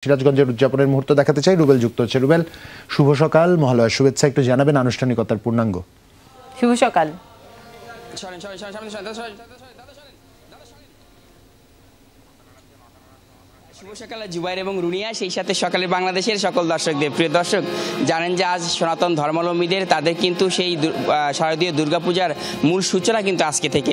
সিরাজগঞ্জের উদযাপনের মুহূর্ত দেখাতে চাই। রুবেল যুক্ত হচ্ছে। রুবেল, শুভ সকাল, মহালয়ার শুভেচ্ছা, একটু জানাবেন আনুষ্ঠানিকতার পূর্ণাঙ্গ। শুভ সকাল। শুভ সকাল জুবাইর এবং রুনিয়া, সেই সাথে সকালে বাংলাদেশের সকল দর্শকদের। প্রিয় দর্শক, জানেন যে আজ সনাতন ধর্মাবলম্বীদের তাদের কিন্তু সেই শারদীয় দুর্গাপূজার মূল সূচনা কিন্তু আজকে থেকে।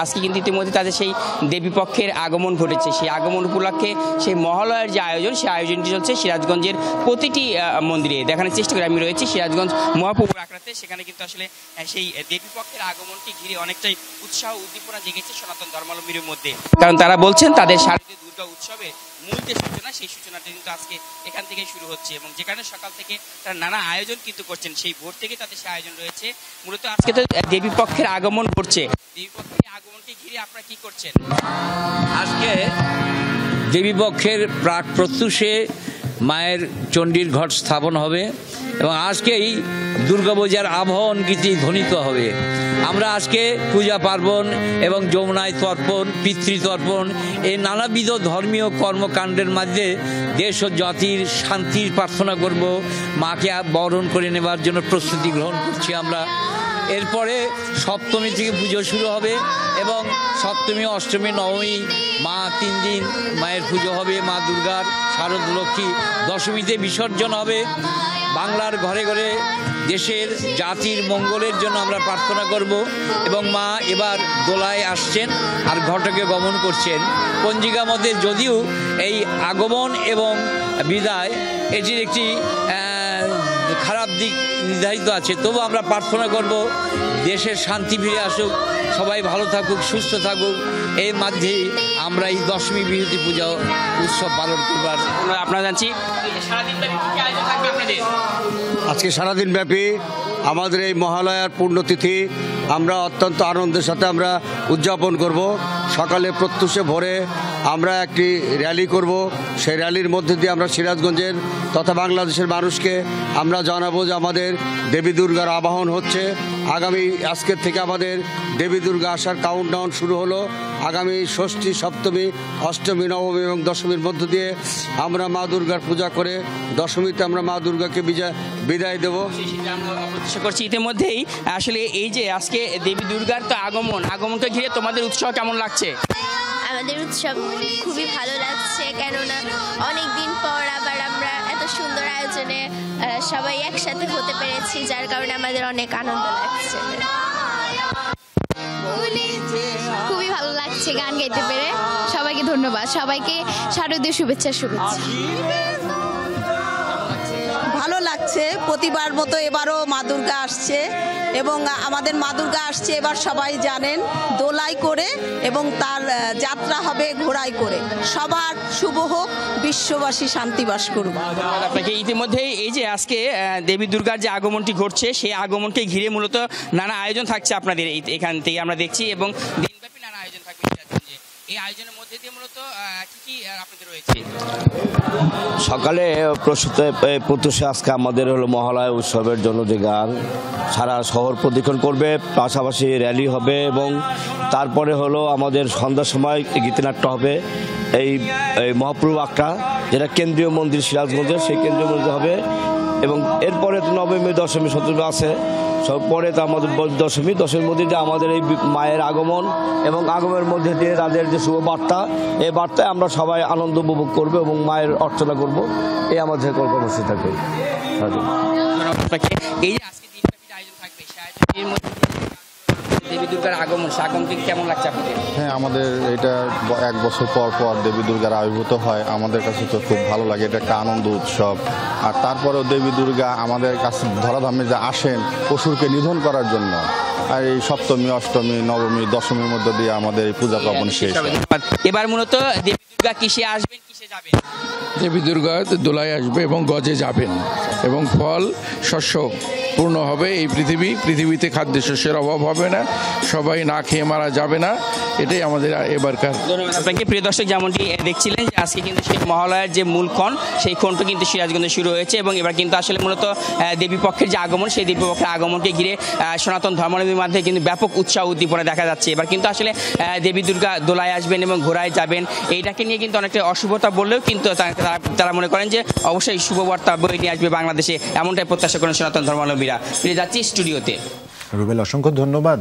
আজকে কিন্তু ইতিমধ্যে তাদের সেই দেবীপক্ষের আগমন ঘটেছে। সেই আগমন উপলক্ষে সেই মহালয়ার যে আয়োজন, সেই আয়োজনটি চলছে সিরাজগঞ্জের প্রতিটি মন্দিরে। দেখানোর চেষ্টা করে আমি রয়েছি সিরাজগঞ্জ মহাপ্রভুর আখড়াতে। সেখানে কিন্তু আসলে সেই দেবীপক্ষের আগমনটি ঘিরে অনেকটাই উৎসাহ উদ্দীপনা জেগেছে সনাতন ধর্মাবলম্বীর মধ্যে। কারণ তারা বলছেন তাদের শারদীয় দুর্গা উৎসবে মূল যে সূচনা, সেই সূচনাটা কিন্তু আজকে এখান থেকে শুরু হচ্ছে এবং যেখানে সকাল থেকে তারা নানা আয়োজন কিন্তু করছেন। সেই ভোর থেকে তাদের সে আয়োজন রয়েছে। মূলত আজকে তো দেবী পক্ষের আগমন করছে। দেবী পক্ষের আগমনকে ঘিরে আপনারা কি করছেন? আজকে দেবী পক্ষের প্রাক প্রত্যুষে মায়ের চণ্ডীর ঘট স্থাপন হবে এবং আজকেই দুর্গাপূজার আবাহন গীতি ধ্বনিত হবে। আমরা আজকে পূজা পার্বণ এবং যমুনায় তর্পণ, পিতৃতর্পণ, এই নানাবিধ ধর্মীয় কর্মকাণ্ডের মধ্যে দেশ ও জাতির শান্তির প্রার্থনা করব। মাকে বরণ করে নেবার জন্য প্রস্তুতি গ্রহণ করছি আমরা। এরপরে সপ্তমী থেকে পুজো শুরু হবে এবং সপ্তমী, অষ্টমী, নবমী মা 3 দিন মায়ের পুজো হবে। মা দুর্গার, শারদ লক্ষ্মী। দশমীতে বিসর্জন হবে। বাংলার ঘরে ঘরে দেশের জাতির মঙ্গলের জন্য আমরা প্রার্থনা করব এবং মা এবার দোলায় আসছেন আর ঘটকে গমন করছেন। পঞ্জিকা মতে যদিও এই আগমন এবং বিদায় এটির একটি খারাপ দিক নির্ধারিত আছে, তবু আমরা প্রার্থনা করব দেশের শান্তি ফিরে আসুক, সবাই ভালো থাকুক, সুস্থ থাকুক। এর মধ্যে আমরা এই দশমী বিরতি পূজা উৎসব পালন করবার আপনারা জানছি আজকে সারাদিন ব্যাপী আমাদের এই মহালয়ার পুণ্যতিথি আমরা অত্যন্ত আনন্দের সাথে আমরা উদযাপন করব। সকালে প্রত্যুষে ভোরে আমরা একটি র্যালি করব। সেই র্যালির মধ্যে দিয়ে আমরা সিরাজগঞ্জের তথা বাংলাদেশের মানুষকে আমরা জানাবো যে আমাদের দেবী দুর্গার আবাহন হচ্ছে। আগামী আজকের থেকে আমাদের দেবী দুর্গা আসার কাউন্টডাউন শুরু হলো। আগামী ষষ্ঠী, সপ্তমী, অষ্টমী, নবমী এবং দশমীর মধ্য দিয়ে আমরা মা দুর্গার পূজা করে দশমীতে আমরা মা দুর্গাকে বিদায় দেবো। করছি ইতিমধ্যেই আসলে এই যে আজকে দেবী দুর্গার তো আগমনকে ঘিরে তোমাদের উৎসব কেমন লাগছে? আমাদের উৎসব খুবই ভালো লাগছে, কেননা অনেক দিন পর আবার আমরা এত সুন্দর আয়োজনে সবাই একসাথে হতে পেরেছি, যার কারণে আমাদের অনেক আনন্দ লাগছে। খুবই ভালো লাগছে গান গাইতে পেরে। সবাইকে ধন্যবাদ, সবাইকে শারদীয় শুভেচ্ছা। ভালো লাগছে। প্রতিবার মতো এবারও মা দুর্গা আসছে এবং আমাদের মা দুর্গা আসছে এবার সবাই জানেন দোলায় করে এবং তার যাত্রা হবে ঘোড়ায় করে। সবার শুভ হোক, বিশ্ববাসী শান্তিবাস করুক। আপনাকে ইতিমধ্যে এই যে আজকে দেবী দুর্গার যে আগমনটি ঘটছে, সেই আগমনকে ঘিরে মূলত নানা আয়োজন থাকছে আপনাদের এখান থেকে আমরা দেখছি এবং দিনব্যাপী নানা আয়োজন থাকবে। এই আয়োজনের মধ্যে দিয়ে মূলত কি কি আপনাদের রয়েছে? সকালে প্রত্যুষে আজকে আমাদের হলো মহালয়া উৎসবের জন্য যে গান সারা শহর প্রদক্ষিণ করবে, পাশাপাশি র্যালি হবে এবং তারপরে হলো আমাদের সন্ধ্যার সময় গীতিনাট্য হবে। এই মহাপ্রভু আখড়া, যেটা কেন্দ্রীয় মন্দির সিরাজগঞ্জের, সেই কেন্দ্রীয় মন্দির হবে এবং এরপরে তো নবমী, দশমী, সপ্তমী আছে। সব পরে তো আমাদের দশমীর মধ্যে দিয়ে আমাদের এই মায়ের আগমন এবং আগমনের মধ্যে দিয়ে তাদের যে শুভ বার্তা, এই বার্তায় আমরা সবাই আনন্দ উপভোগ করবো এবং মায়ের অর্চনা করব। এই আমাদের কর্মসূচি থাকবে। এই যে আজকে দিনব্যাপী আয়োজন থাকবে, সেই আয়োজনের মধ্যে দেবী দুর্গার আগমনটি কেমন লাগছে আপনাদের? হ্যাঁ, আমাদের এটা 1 বছর পর পর দেবী দুর্গার আবির্ভূত হয়। আমাদের কাছে তো খুব ভালো লাগে, এটা একটা আনন্দ উৎসব। আর তারপরেও দেবী দুর্গা আমাদের কাছে ধরাধামে যে আসেন অসুরকে নিধন করার জন্য। আর এই সপ্তমী, অষ্টমী, নবমী, দশমীর মধ্যে দিয়ে আমাদের এই পূজা পার্বণ শেষ। এবার মূলত দেবী দুর্গা কিসে আসবেন, কিসে যাবেন? দেবী দুর্গা দোলায় আসবে এবং গজে যাবেন এবং ফল শস্য পূর্ণ হবে। এই পৃথিবীতে খাদ্যশস্যের অভাব হবে না, সবাই না খেয়ে মারা যাবে না এটাই আমাদের এবারকার। ধন্যবাদ আপনাকে। প্রিয় দর্শক, যেমনটি দেখছিলেন যে আজকে কিন্তু সেই মহালয়ার যে মূল ক্ষণ, সেই ক্ষণটা কিন্তু সিরাজগঞ্জে শুরু হয়েছে এবং এবার কিন্তু আসলে মূলত দেবী পক্ষের যে আগমন, সেই দেবী পক্ষের আগমনকে ঘিরে সনাতন ধর্মাবলম্বীর মধ্যে কিন্তু ব্যাপক উৎসাহ উদ্দীপনা দেখা যাচ্ছে। এবার কিন্তু আসলে দেবী দুর্গা দোলায় আসবেন এবং ঘোড়ায় যাবেন, এইটাকে নিয়ে কিন্তু অনেকটা অশুভতা বললেও কিন্তু তারা মনে করেন যে অবশ্যই শুভবার্তা বয়ে নিয়ে আসবে বাংলাদেশে, এমনটাই প্রত্যাশা করেন সনাতন ধর্মাবলম্বীরা। ফিরে যাচ্ছি স্টুডিওতে। রুবেল, অসংখ্য ধন্যবাদ।